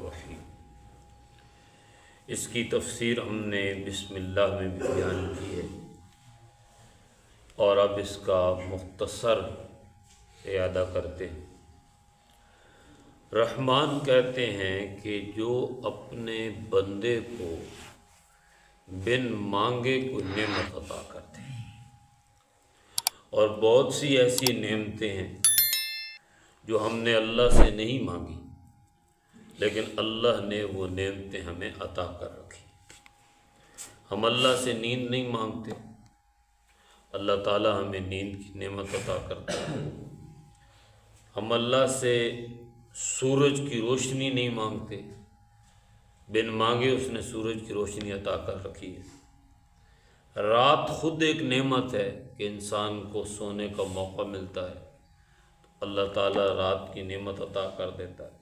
الرحیم۔ اس کی تفسیر ہم نے بسم اللہ میں بھی بیان کی ہے، اور اب اس کا مختصر اعادہ کرتے ہیں۔ رحمان کہتے ہیں کہ جو اپنے بندے کو بن مانگے کوئی نعمت عطا کرتے ہیں، اور بہت سی ایسی نعمتیں ہیں جو ہم نے اللہ سے نہیں مانگی، لیکن اللہ نے وہ نعمتیں ہمیں عطا کر رکھی۔ ہم اللہ سے نیند نہیں مانگتے، اللہ تعالیٰ ہمیں نیند کی نعمت عطا کرتا ہے۔ ہم اللہ سے سورج کی روشنی نہیں مانگتے، بن مانگے اس نے سورج کی روشنی عطا کر رکھی ہے۔ رات خود ایک نعمت ہے کہ انسان کو سونے کا موقع ملتا ہے، تو اللہ تعالیٰ رات کی نعمت عطا کر دیتا ہے۔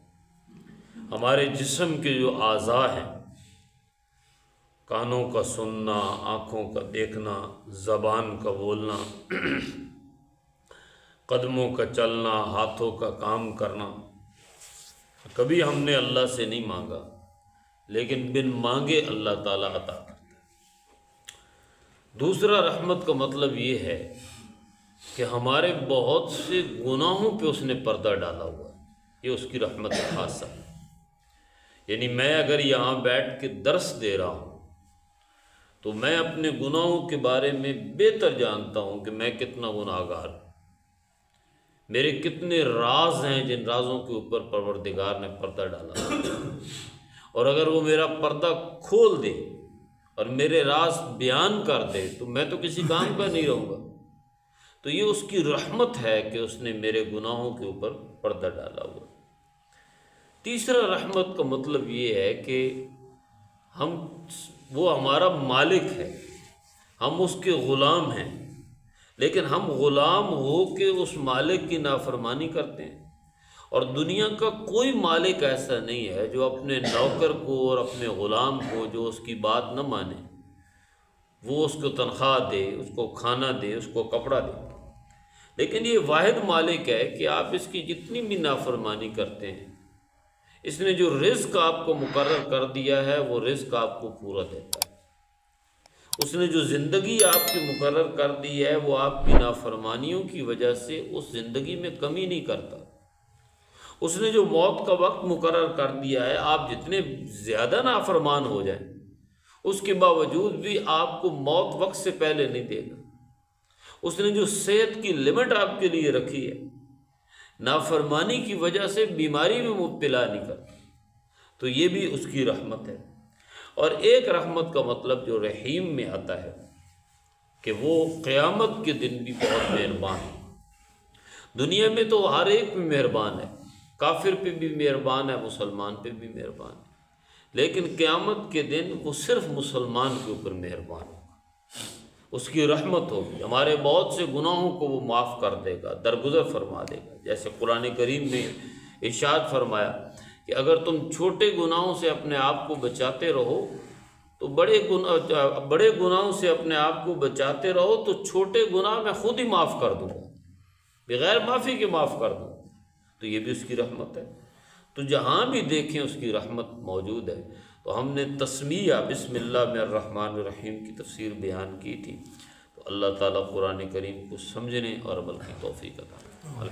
ہمارے جسم کے جو اعضاء ہیں، کانوں کا سننا، آنکھوں کا دیکھنا، زبان کا بولنا، قدموں کا چلنا، ہاتھوں کا کام کرنا، کبھی ہم نے اللہ سے نہیں مانگا، لیکن بن مانگے اللہ تعالیٰ عطا کرتا ہے۔ دوسرا رحمت کا مطلب یہ ہے کہ ہمارے بہت سے گناہوں پہ اس نے پردہ ڈالا ہوا ہے، یہ اس کی رحمت خاصہ ہے۔ یعنی میں اگر یہاں بیٹھ کے درس دے رہا ہوں تو میں اپنے گناہوں کے بارے میں بہتر جانتا ہوں کہ میں کتنا گناہگار ہوں، میرے کتنے راز ہیں جن رازوں کے اوپر پروردگار نے پردہ ڈالا، اور اگر وہ میرا پردہ کھول دے اور میرے راز بیان کر دے تو میں تو کسی کام کا نہیں رہوں گا۔ تو یہ اس کی رحمت ہے کہ اس نے میرے گناہوں کے اوپر پردہ ڈالا ہوا۔ تیسرا رحمت کا مطلب یہ ہے کہ وہ ہمارا مالک ہے، ہم اس کے غلام ہیں، لیکن ہم غلام ہو کے اس مالک کی نافرمانی کرتے ہیں۔ اور دنیا کا کوئی مالک ایسا نہیں ہے جو اپنے نوکر کو اور اپنے غلام کو جو اس کی بات نہ مانے، وہ اس کو تنخواہ دے، اس کو کھانا دے، اس کو کپڑا دے۔ لیکن یہ واحد مالک ہے کہ آپ اس کی جتنی بھی نافرمانی کرتے ہیں، اس نے جو رزق آپ کو مقرر کر دیا ہے وہ رزق آپ کو پورا دیتا ہے۔ اس نے جو زندگی آپ کی مقرر کر دی ہے وہ آپ کی نافرمانیوں کی وجہ سے اس زندگی میں کمی نہیں کرتا۔ اس نے جو موت کا وقت مقرر کر دیا ہے، آپ جتنے زیادہ نافرمان ہو جائیں اس کے باوجود بھی آپ کو موت وقت سے پہلے نہیں دے گا۔ اس نے جو صحت کی لمٹ آپ کے لیے رکھی ہے، نافرمانی کی وجہ سے بیماری میں مبتلا نہیں کرتا، تو یہ بھی اس کی رحمت ہے۔ اور ایک رحمت کا مطلب جو رحیم میں آتا ہے کہ وہ قیامت کے دن بھی بہت مہربان ہے۔ دنیا میں تو ہر ایک پہ مہربان ہے، کافر پہ بھی مہربان ہے، مسلمان پہ بھی مہربان ہے، لیکن قیامت کے دن وہ صرف مسلمان کے اوپر مہربان ہوگا، اس کی رحمت ہوگی، ہمارے بہت سے گناہوں کو وہ معاف کر دے گا، درگزر فرما دے گا۔ جیسے قرآن کریم میں ارشاد فرمایا کہ اگر تم چھوٹے گناہوں سے اپنے آپ کو بچاتے رہو تو بڑے گناہوں سے اپنے آپ کو بچاتے رہو تو چھوٹے گناہ میں خود ہی معاف کر دوں گا، بغیر معافی کے معاف کر دوں۔ تو یہ بھی اس کی رحمت ہے۔ تو جہاں بھی دیکھیں اس کی رحمت موجود ہے۔ تو ہم نے تسمیہ بسم اللہ میں الرحمن الرحیم کی تفسیر بیان کی تھی، تو اللہ تعالیٰ قرآن کریم کو سمجھنے اور عمل کی توفیق عطا فرمائے۔